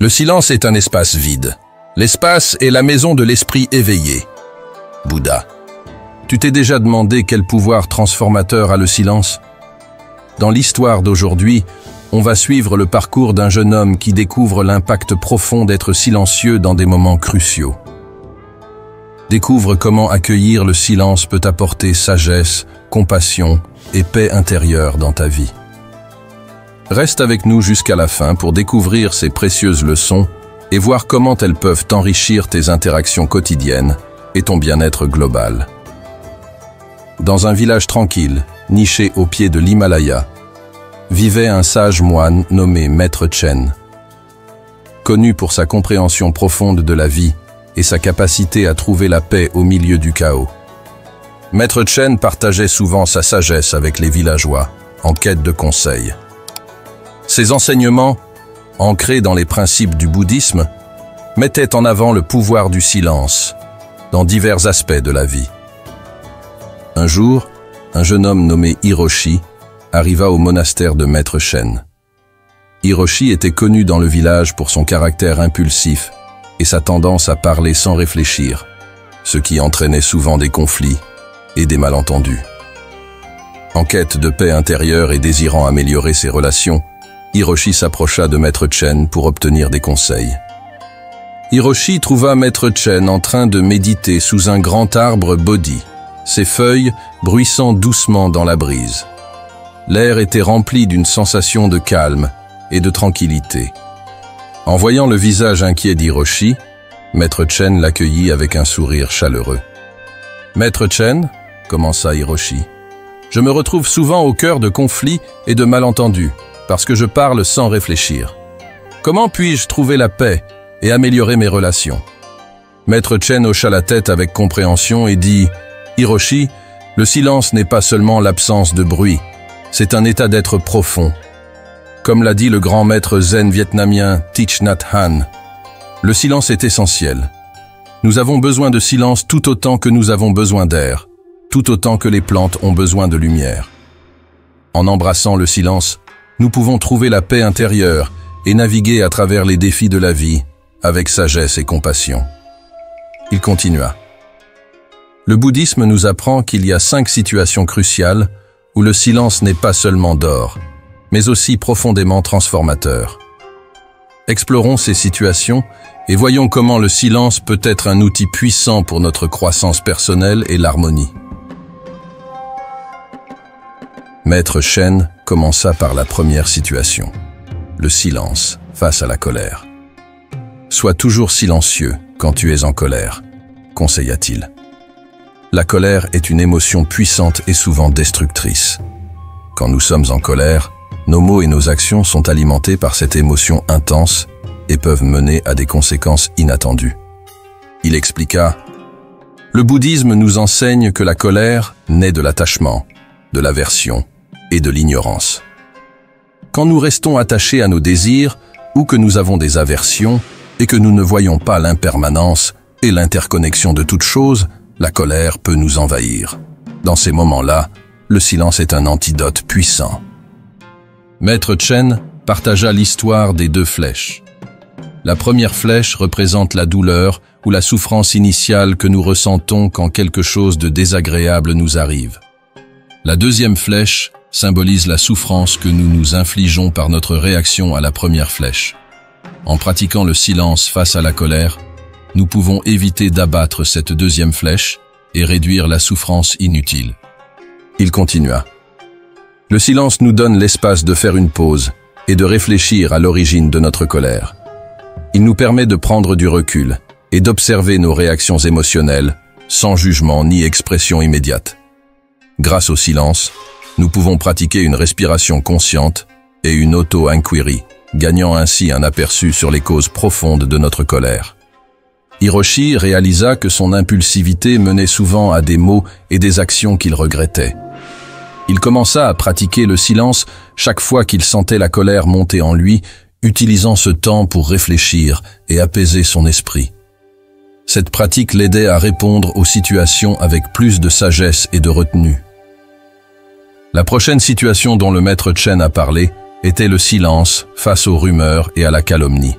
Le silence est un espace vide. L'espace est la maison de l'esprit éveillé. Bouddha. Tu t'es déjà demandé quel pouvoir transformateur a le silence? Dans l'histoire d'aujourd'hui, on va suivre le parcours d'un jeune homme qui découvre l'impact profond d'être silencieux dans des moments cruciaux. Découvre comment accueillir le silence peut apporter sagesse, compassion et paix intérieure dans ta vie. Reste avec nous jusqu'à la fin pour découvrir ces précieuses leçons et voir comment elles peuvent enrichir tes interactions quotidiennes et ton bien-être global. Dans un village tranquille, niché au pied de l'Himalaya, vivait un sage moine nommé Maître Chen. Connu pour sa compréhension profonde de la vie et sa capacité à trouver la paix au milieu du chaos. Maître Chen partageait souvent sa sagesse avec les villageois, en quête de conseils. Ses enseignements, ancrés dans les principes du bouddhisme, mettaient en avant le pouvoir du silence, dans divers aspects de la vie. Un jour, un jeune homme nommé Hiroshi arriva au monastère de Maître Chen. Hiroshi était connu dans le village pour son caractère impulsif et sa tendance à parler sans réfléchir, ce qui entraînait souvent des conflits et des malentendus. En quête de paix intérieure et désirant améliorer ses relations, Hiroshi s'approcha de Maître Chen pour obtenir des conseils. Hiroshi trouva Maître Chen en train de méditer sous un grand arbre bodhi, ses feuilles bruissant doucement dans la brise. L'air était rempli d'une sensation de calme et de tranquillité. En voyant le visage inquiet d'Hiroshi, Maître Chen l'accueillit avec un sourire chaleureux. « Maître Chen, » commença Hiroshi, « je me retrouve souvent au cœur de conflits et de malentendus, parce que je parle sans réfléchir. Comment puis-je trouver la paix et améliorer mes relations ?» Maître Chen hocha la tête avec compréhension et dit « Hiroshi, le silence n'est pas seulement l'absence de bruit, c'est un état d'être profond. Comme l'a dit le grand maître zen vietnamien Thich Nhat Hanh, le silence est essentiel. Nous avons besoin de silence tout autant que nous avons besoin d'air, tout autant que les plantes ont besoin de lumière. En embrassant le silence, nous pouvons trouver la paix intérieure et naviguer à travers les défis de la vie avec sagesse et compassion. » Il continua. Le bouddhisme nous apprend qu'il y a 5 situations cruciales où le silence n'est pas seulement d'or, mais aussi profondément transformateur. Explorons ces situations et voyons comment le silence peut être un outil puissant pour notre croissance personnelle et l'harmonie. Maître Chen commença par la première situation, le silence face à la colère. « Sois toujours silencieux quand tu es en colère », conseilla-t-il. La colère est une émotion puissante et souvent destructrice. Quand nous sommes en colère, nos mots et nos actions sont alimentés par cette émotion intense et peuvent mener à des conséquences inattendues. Il expliqua « Le bouddhisme nous enseigne que la colère naît de l'attachement, de l'aversion et de l'ignorance. Quand nous restons attachés à nos désirs ou que nous avons des aversions et que nous ne voyons pas l'impermanence et l'interconnexion de toutes choses, la colère peut nous envahir. Dans ces moments-là, le silence est un antidote puissant. » Maître Chen partagea l'histoire des 2 flèches. La première flèche représente la douleur ou la souffrance initiale que nous ressentons quand quelque chose de désagréable nous arrive. La deuxième flèche symbolise la souffrance que nous nous infligeons par notre réaction à la première flèche. En pratiquant le silence face à la colère, nous pouvons éviter d'abattre cette deuxième flèche et réduire la souffrance inutile. Il continua. Le silence nous donne l'espace de faire une pause et de réfléchir à l'origine de notre colère. Il nous permet de prendre du recul et d'observer nos réactions émotionnelles sans jugement ni expression immédiate. Grâce au silence, nous pouvons pratiquer une respiration consciente et une auto-inquiry, gagnant ainsi un aperçu sur les causes profondes de notre colère. Hiroshi réalisa que son impulsivité menait souvent à des mots et des actions qu'il regrettait. Il commença à pratiquer le silence chaque fois qu'il sentait la colère monter en lui, utilisant ce temps pour réfléchir et apaiser son esprit. Cette pratique l'aidait à répondre aux situations avec plus de sagesse et de retenue. La prochaine situation dont le maître Chen a parlé était le silence face aux rumeurs et à la calomnie.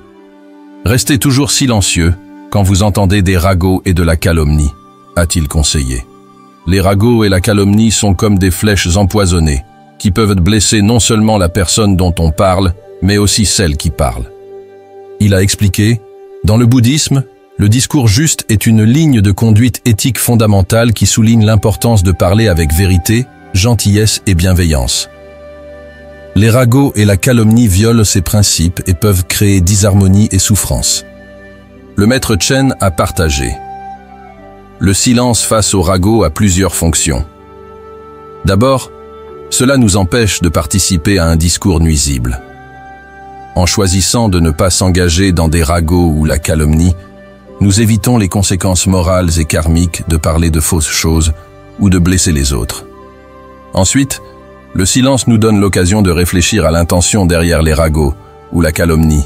Restez toujours silencieux quand vous entendez des ragots et de la calomnie, a-t-il conseillé. Les ragots et la calomnie sont comme des flèches empoisonnées, qui peuvent blesser non seulement la personne dont on parle, mais aussi celle qui parle. Il a expliqué, dans le bouddhisme, le discours juste est une ligne de conduite éthique fondamentale qui souligne l'importance de parler avec vérité, gentillesse et bienveillance. Les ragots et la calomnie violent ces principes et peuvent créer disharmonie et souffrance. Le maître Chen a partagé. Le silence face aux ragots a plusieurs fonctions. D'abord, cela nous empêche de participer à un discours nuisible. En choisissant de ne pas s'engager dans des ragots ou la calomnie, nous évitons les conséquences morales et karmiques de parler de fausses choses ou de blesser les autres. Ensuite, le silence nous donne l'occasion de réfléchir à l'intention derrière les ragots ou la calomnie.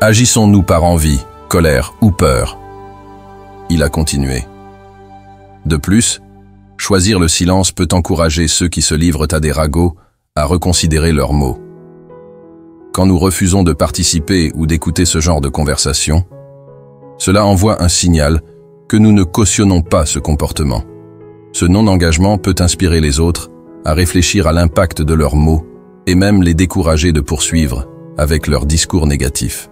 Agissons-nous par envie, colère ou peur? Il a continué. De plus, choisir le silence peut encourager ceux qui se livrent à des ragots à reconsidérer leurs mots. Quand nous refusons de participer ou d'écouter ce genre de conversation, cela envoie un signal que nous ne cautionnons pas ce comportement. Ce non-engagement peut inspirer les autres à réfléchir à l'impact de leurs mots et même les décourager de poursuivre avec leur discours négatif.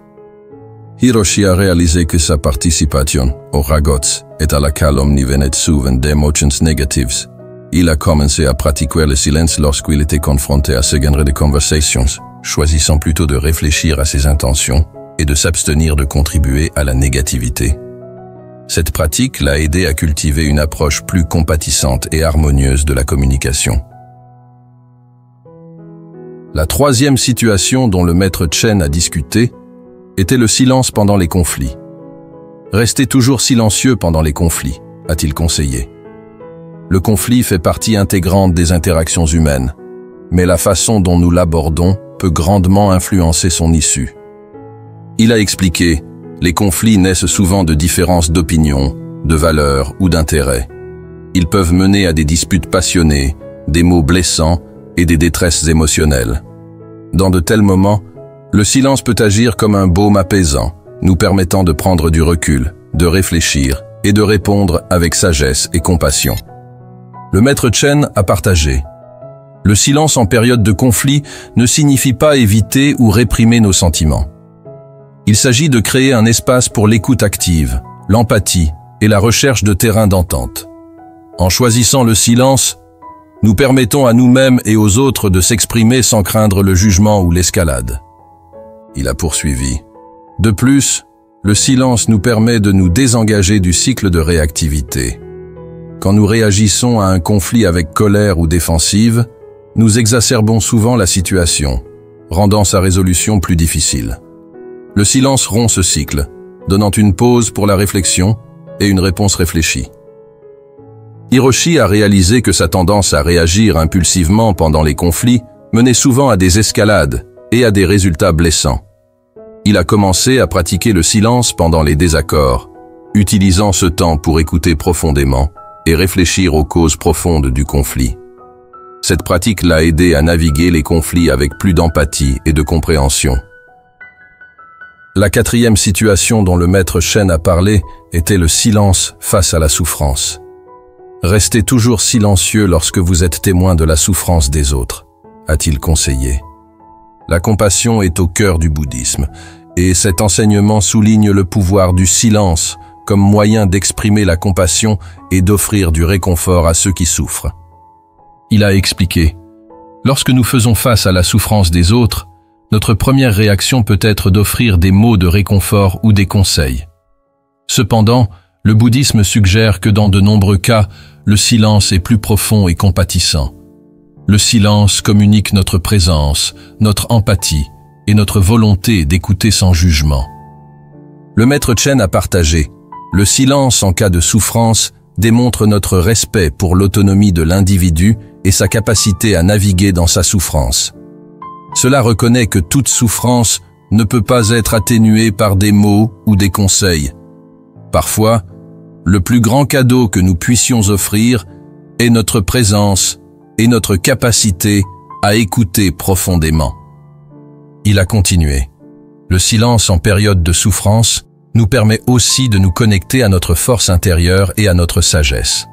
Hiroshi a réalisé que sa participation aux ragots et à la calomnie venait souvent d'émotions négatives. Il a commencé à pratiquer le silence lorsqu'il était confronté à ce genre de conversations, choisissant plutôt de réfléchir à ses intentions et de s'abstenir de contribuer à la négativité. Cette pratique l'a aidé à cultiver une approche plus compatissante et harmonieuse de la communication. La troisième situation dont le maître Chen a discuté était le silence pendant les conflits. Restez toujours silencieux pendant les conflits, a-t-il conseillé. Le conflit fait partie intégrante des interactions humaines, mais la façon dont nous l'abordons peut grandement influencer son issue. Il a expliqué, les conflits naissent souvent de différences d'opinion, de valeurs ou d'intérêts. Ils peuvent mener à des disputes passionnées, des mots blessants et des détresses émotionnelles. Dans de tels moments, le silence peut agir comme un baume apaisant, nous permettant de prendre du recul, de réfléchir et de répondre avec sagesse et compassion. Le maître Chen a partagé. Le silence en période de conflit ne signifie pas éviter ou réprimer nos sentiments. Il s'agit de créer un espace pour l'écoute active, l'empathie et la recherche de terrains d'entente. En choisissant le silence, nous permettons à nous-mêmes et aux autres de s'exprimer sans craindre le jugement ou l'escalade. Il a poursuivi. De plus, le silence nous permet de nous désengager du cycle de réactivité. Quand nous réagissons à un conflit avec colère ou défensive, nous exacerbons souvent la situation, rendant sa résolution plus difficile. Le silence rompt ce cycle, donnant une pause pour la réflexion et une réponse réfléchie. Hiroshi a réalisé que sa tendance à réagir impulsivement pendant les conflits menait souvent à des escalades et à des résultats blessants. Il a commencé à pratiquer le silence pendant les désaccords, utilisant ce temps pour écouter profondément et réfléchir aux causes profondes du conflit. Cette pratique l'a aidé à naviguer les conflits avec plus d'empathie et de compréhension. La quatrième situation dont le maître Chen a parlé était le silence face à la souffrance. Restez toujours silencieux lorsque vous êtes témoin de la souffrance des autres, a-t-il conseillé. La compassion est au cœur du bouddhisme, et cet enseignement souligne le pouvoir du silence comme moyen d'exprimer la compassion et d'offrir du réconfort à ceux qui souffrent. Il a expliqué, lorsque nous faisons face à la souffrance des autres, notre première réaction peut être d'offrir des mots de réconfort ou des conseils. Cependant, le bouddhisme suggère que dans de nombreux cas, le silence est plus profond et compatissant. Le silence communique notre présence, notre empathie et notre volonté d'écouter sans jugement. Le maître Chen a partagé, le silence en cas de souffrance démontre notre respect pour l'autonomie de l'individu et sa capacité à naviguer dans sa souffrance. Cela reconnaît que toute souffrance ne peut pas être atténuée par des mots ou des conseils. Parfois, le plus grand cadeau que nous puissions offrir est notre présence et notre capacité à écouter profondément. Il a continué. Le silence en période de souffrance nous permet aussi de nous connecter à notre force intérieure et à notre sagesse.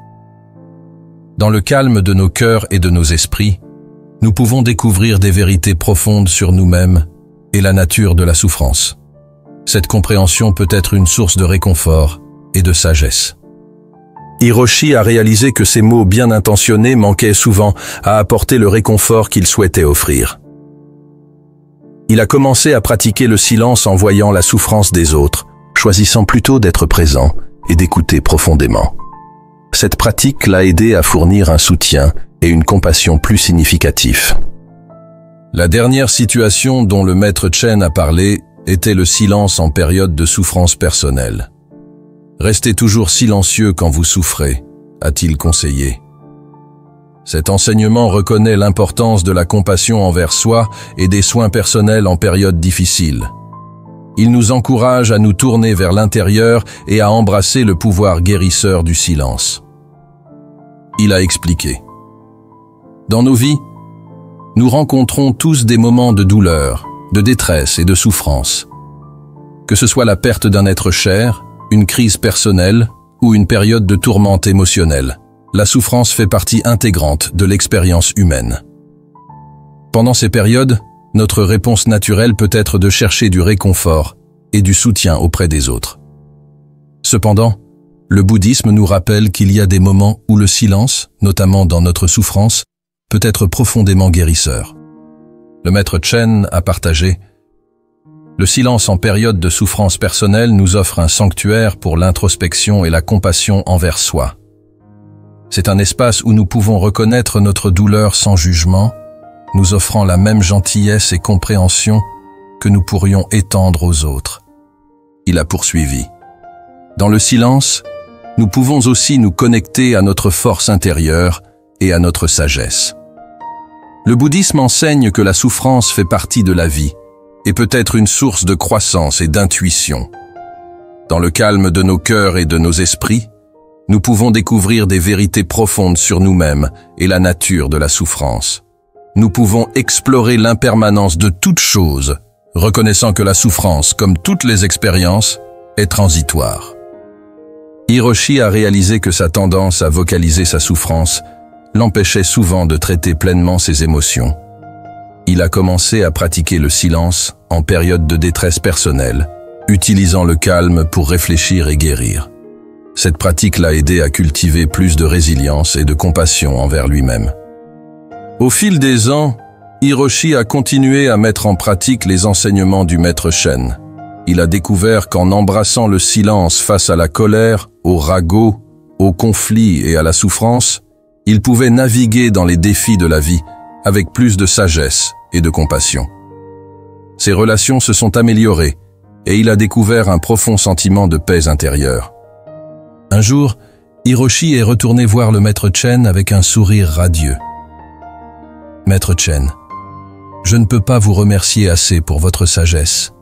Dans le calme de nos cœurs et de nos esprits, nous pouvons découvrir des vérités profondes sur nous-mêmes et la nature de la souffrance. Cette compréhension peut être une source de réconfort et de sagesse. Hiroshi a réalisé que ses mots bien intentionnés manquaient souvent à apporter le réconfort qu'il souhaitait offrir. Il a commencé à pratiquer le silence en voyant la souffrance des autres, choisissant plutôt d'être présent et d'écouter profondément. Cette pratique l'a aidé à fournir un soutien et une compassion plus significatifs. La dernière situation dont le maître Chen a parlé était le silence en période de souffrance personnelle. Restez toujours silencieux quand vous souffrez, a-t-il conseillé. Cet enseignement reconnaît l'importance de la compassion envers soi et des soins personnels en période difficile. Il nous encourage à nous tourner vers l'intérieur et à embrasser le pouvoir guérisseur du silence. Il a expliqué. Dans nos vies, nous rencontrons tous des moments de douleur, de détresse et de souffrance. Que ce soit la perte d'un être cher, une crise personnelle ou une période de tourmente émotionnelle, la souffrance fait partie intégrante de l'expérience humaine. Pendant ces périodes, notre réponse naturelle peut être de chercher du réconfort et du soutien auprès des autres. Cependant, le bouddhisme nous rappelle qu'il y a des moments où le silence, notamment dans notre souffrance, peut être profondément guérisseur. Le maître Chen a partagé: le silence en période de souffrance personnelle nous offre un sanctuaire pour l'introspection et la compassion envers soi. C'est un espace où nous pouvons reconnaître notre douleur sans jugement, nous offrant la même gentillesse et compréhension que nous pourrions étendre aux autres. Il a poursuivi. Dans le silence, nous pouvons aussi nous connecter à notre force intérieure et à notre sagesse. Le bouddhisme enseigne que la souffrance fait partie de la vie et peut être une source de croissance et d'intuition. Dans le calme de nos cœurs et de nos esprits, nous pouvons découvrir des vérités profondes sur nous-mêmes et la nature de la souffrance. Nous pouvons explorer l'impermanence de toute chose, reconnaissant que la souffrance, comme toutes les expériences, est transitoire. Hiroshi a réalisé que sa tendance à vocaliser sa souffrance l'empêchait souvent de traiter pleinement ses émotions. Il a commencé à pratiquer le silence en période de détresse personnelle, utilisant le calme pour réfléchir et guérir. Cette pratique l'a aidé à cultiver plus de résilience et de compassion envers lui-même. Au fil des ans, Hiroshi a continué à mettre en pratique les enseignements du maître Chen. Il a découvert qu'en embrassant le silence face à la colère, au ragot, au conflit et à la souffrance, il pouvait naviguer dans les défis de la vie avec plus de sagesse et de compassion. Ses relations se sont améliorées et il a découvert un profond sentiment de paix intérieure. Un jour, Hiroshi est retourné voir le maître Chen avec un sourire radieux. « Maître Chen, je ne peux pas vous remercier assez pour votre sagesse.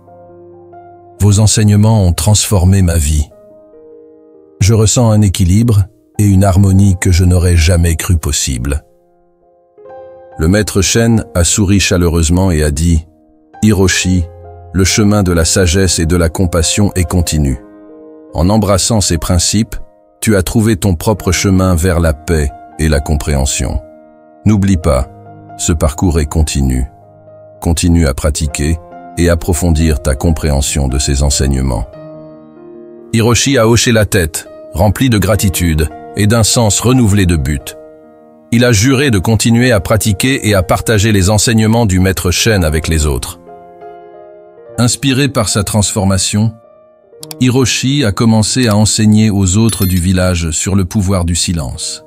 Vos enseignements ont transformé ma vie. Je ressens un équilibre et une harmonie que je n'aurais jamais cru possible. » Le maître Chen a souri chaleureusement et a dit « Hiroshi, le chemin de la sagesse et de la compassion est continu. En embrassant ces principes, tu as trouvé ton propre chemin vers la paix et la compréhension. N'oublie pas, ce parcours est continu. Continue à pratiquer et approfondir ta compréhension de ces enseignements. » Hiroshi a hoché la tête, rempli de gratitude et d'un sens renouvelé de but. Il a juré de continuer à pratiquer et à partager les enseignements du maître Chen avec les autres. Inspiré par sa transformation, Hiroshi a commencé à enseigner aux autres du village sur le pouvoir du silence.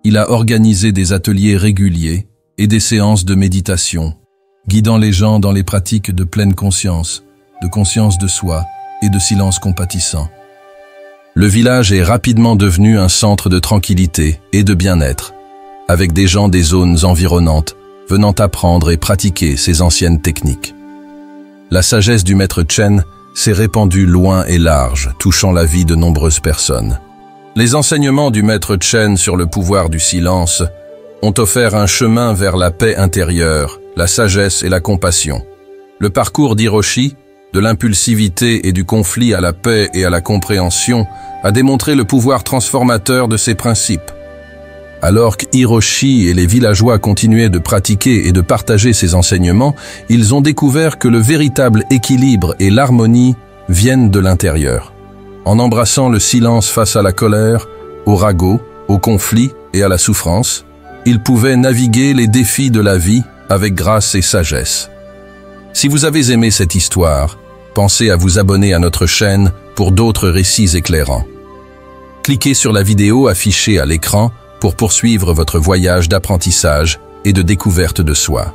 Il a organisé des ateliers réguliers et des séances de méditation, guidant les gens dans les pratiques de pleine conscience, de conscience de soi et de silence compatissant. Le village est rapidement devenu un centre de tranquillité et de bien-être, avec des gens des zones environnantes venant apprendre et pratiquer ces anciennes techniques. La sagesse du maître Chen s'est répandue loin et large, touchant la vie de nombreuses personnes. Les enseignements du maître Chen sur le pouvoir du silence ont offert un chemin vers la paix intérieure, la sagesse et la compassion. Le parcours d'Hiroshi de l'impulsivité et du conflit à la paix et à la compréhension, a démontré le pouvoir transformateur de ces principes. Alors qu'Hiroshi et les villageois continuaient de pratiquer et de partager ces enseignements, ils ont découvert que le véritable équilibre et l'harmonie viennent de l'intérieur. En embrassant le silence face à la colère, au ragot, au conflit et à la souffrance, ils pouvaient naviguer les défis de la vie avec grâce et sagesse. Si vous avez aimé cette histoire, pensez à vous abonner à notre chaîne pour d'autres récits éclairants. Cliquez sur la vidéo affichée à l'écran pour poursuivre votre voyage d'apprentissage et de découverte de soi.